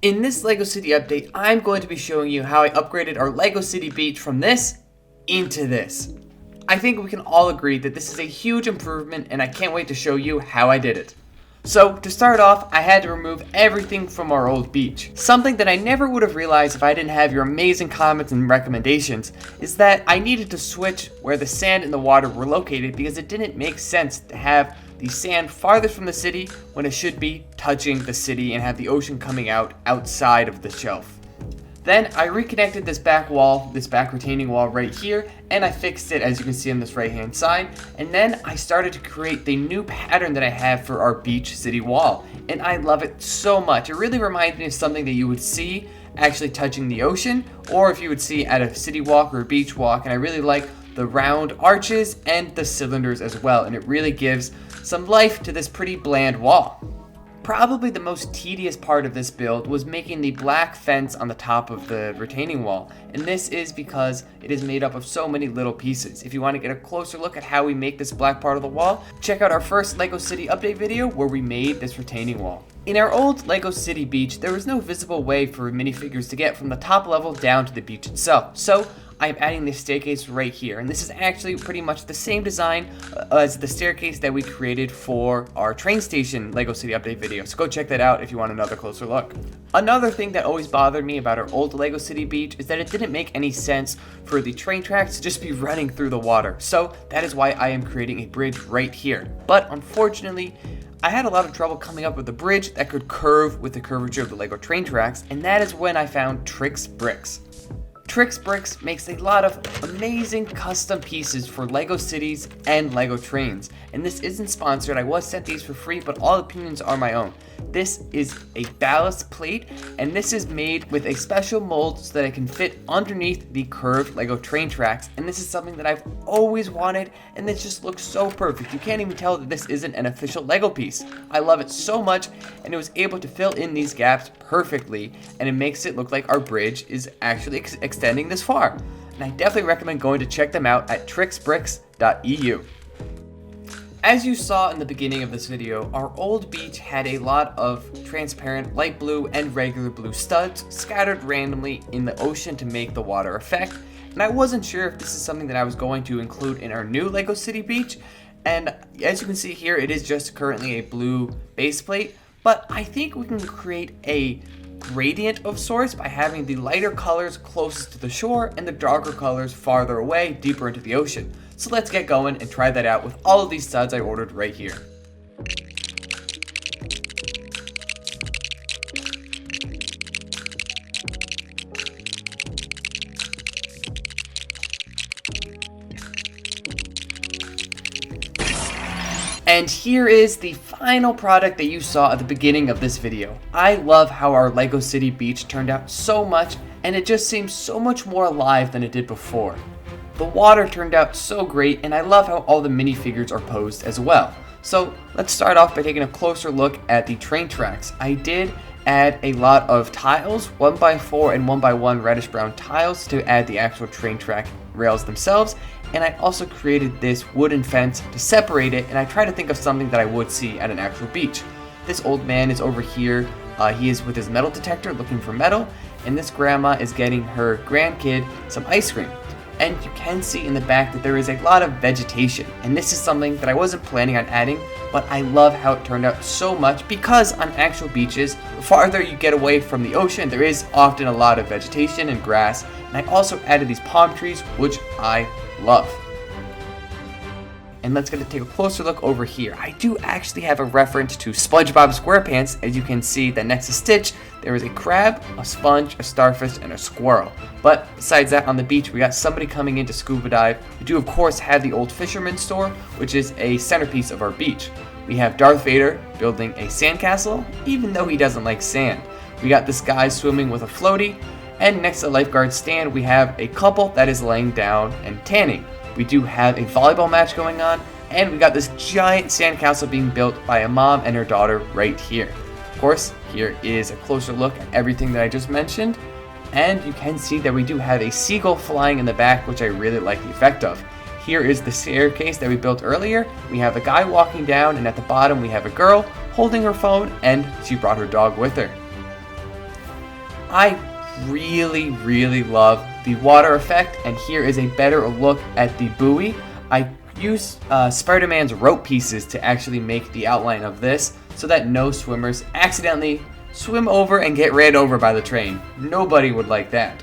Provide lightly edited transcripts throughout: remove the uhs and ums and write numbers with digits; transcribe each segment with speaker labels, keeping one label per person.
Speaker 1: In this LEGO City update, I'm going to be showing you how I upgraded our LEGO City beach from this into this. I think we can all agree that this is a huge improvement and I can't wait to show you how I did it. So to start off, I had to remove everything from our old beach. Something that I never would have realized if I didn't have your amazing comments and recommendations is that I needed to switch where the sand and the water were located because it didn't make sense to have the sand farthest from the city when it should be touching the city and have the ocean coming out outside of the shelf. Then I reconnected this back wall, this back retaining wall right here, and I fixed it as you can see on this right hand side. And then I started to create the new pattern that I have for our beach city wall. And I love it so much. It really reminds me of something that you would see actually touching the ocean, or if you would see at a city walk or a beach walk. And I really like the round arches and the cylinders as well. And it really gives some life to this pretty bland wall. Probably the most tedious part of this build was making the black fence on the top of the retaining wall, and this is because it is made up of so many little pieces. If you want to get a closer look at how we make this black part of the wall, check out our first LEGO City update video where we made this retaining wall. In our old LEGO City beach, there was no visible way for minifigures to get from the top level down to the beach itself, so I'm adding this staircase right here, and this is actually pretty much the same design as the staircase that we created for our train station LEGO City update video, so go check that out if you want another closer look. Another thing that always bothered me about our old LEGO City beach is that it didn't make any sense for the train tracks to just be running through the water, so that is why I am creating a bridge right here. But unfortunately, I had a lot of trouble coming up with a bridge that could curve with the curvature of the LEGO train tracks, and that is when I found TrixBrix. TrixBrix makes a lot of amazing custom pieces for LEGO cities and LEGO trains. And this isn't sponsored, I was sent these for free, but all opinions are my own. This is a ballast plate, and this is made with a special mold so that it can fit underneath the curved LEGO train tracks. And this is something that I've always wanted, and this just looks so perfect. You can't even tell that this isn't an official LEGO piece. I love it so much, and it was able to fill in these gaps perfectly, and it makes it look like our bridge is actually extending this far. And I definitely recommend going to check them out at TrixBrix.eu. As you saw in the beginning of this video, our old beach had a lot of transparent light blue and regular blue studs scattered randomly in the ocean to make the water effect, and I wasn't sure if this is something that I was going to include in our new LEGO City beach, and as you can see here, it is just currently a blue base plate, but I think we can create a gradient of sorts by having the lighter colors closest to the shore and the darker colors farther away, deeper into the ocean. So let's get going and try that out with all of these studs I ordered right here. And here is the final product that you saw at the beginning of this video. I love how our LEGO City beach turned out so much, and it just seems so much more alive than it did before. The water turned out so great, and I love how all the minifigures are posed as well. So let's start off by taking a closer look at the train tracks. I did add a lot of tiles, 1x4 and 1x1 reddish brown tiles to add the actual train track rails themselves, and I also created this wooden fence to separate it, and I tried to think of something that I would see at an actual beach. This old man is over here, he is with his metal detector looking for metal, and this grandma is getting her grandkid some ice cream. And you can see in the back that there is a lot of vegetation, and this is something that I wasn't planning on adding, but I love how it turned out so much because on actual beaches, the farther you get away from the ocean, there is often a lot of vegetation and grass, and I also added these palm trees, which I love. And let's take a closer look over here. I do actually have a reference to SpongeBob SquarePants. As you can see that next to Stitch, there is a crab, a sponge, a starfish, and a squirrel. But besides that, on the beach, we got somebody coming in to scuba dive. We do, of course, have the old fisherman's store, which is a centerpiece of our beach. We have Darth Vader building a sandcastle, even though he doesn't like sand. We got this guy swimming with a floaty, and next to the lifeguard stand, we have a couple that is laying down and tanning. We do have a volleyball match going on, and we got this giant sandcastle being built by a mom and her daughter right here. Of course, here is a closer look at everything that I just mentioned, and you can see that we do have a seagull flying in the back, which I really like the effect of. Here is the staircase that we built earlier. We have a guy walking down, and at the bottom we have a girl holding her phone, and she brought her dog with her. I really love the water effect, and here is a better look at the buoy. I used Spider-Man's rope pieces to actually make the outline of this so that no swimmers accidentally swim over and get ran over by the train. Nobody would like that.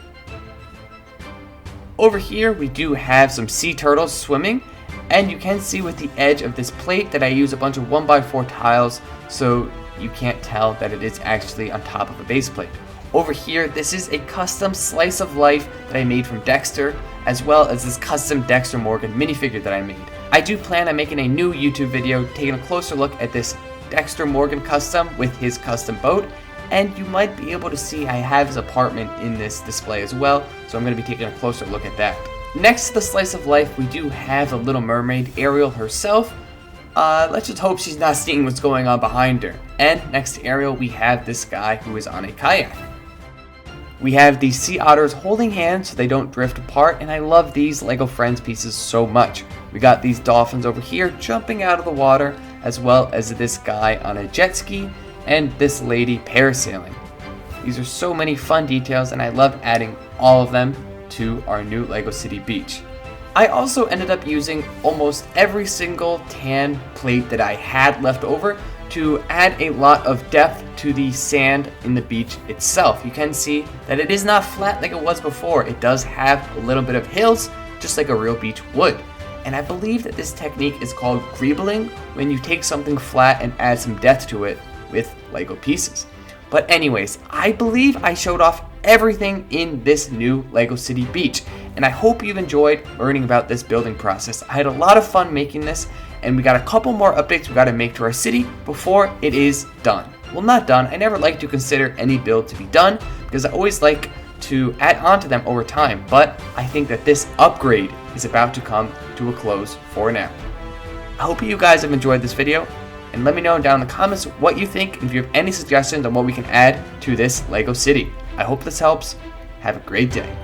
Speaker 1: Over here we do have some sea turtles swimming, and you can see with the edge of this plate that I use a bunch of 1x4 tiles so you can't tell that it is actually on top of a base plate. Over here, this is a custom slice of life that I made from Dexter, as well as this custom Dexter Morgan minifigure that I made. I do plan on making a new YouTube video taking a closer look at this Dexter Morgan custom with his custom boat, and you might be able to see I have his apartment in this display as well, so I'm going to be taking a closer look at that. Next to the slice of life, we do have the Little Mermaid, Ariel herself. Let's just hope she's not seeing what's going on behind her. And next to Ariel, we have this guy who is on a kayak. We have the sea otters holding hands so they don't drift apart, and I love these LEGO Friends pieces so much. We got these dolphins over here jumping out of the water, as well as this guy on a jet ski, and this lady parasailing. These are so many fun details, and I love adding all of them to our new LEGO City Beach. I also ended up using almost every single tan plate that I had left over to add a lot of depth to the sand in the beach itself. You can see that it is not flat like it was before. It does have a little bit of hills, just like a real beach would. And I believe that this technique is called greebling, when you take something flat and add some depth to it with LEGO pieces. But anyways, I believe I showed off everything in this new LEGO City Beach, and I hope you've enjoyed learning about this building process. I had a lot of fun making this, and we got a couple more updates we got to make to our city before it is done. Well, not done. I never like to consider any build to be done because I always like to add on to them over time, but I think that this upgrade is about to come to a close for now. I hope you guys have enjoyed this video, and let me know down in the comments what you think and if you have any suggestions on what we can add to this LEGO City. I hope this helps. Have a great day.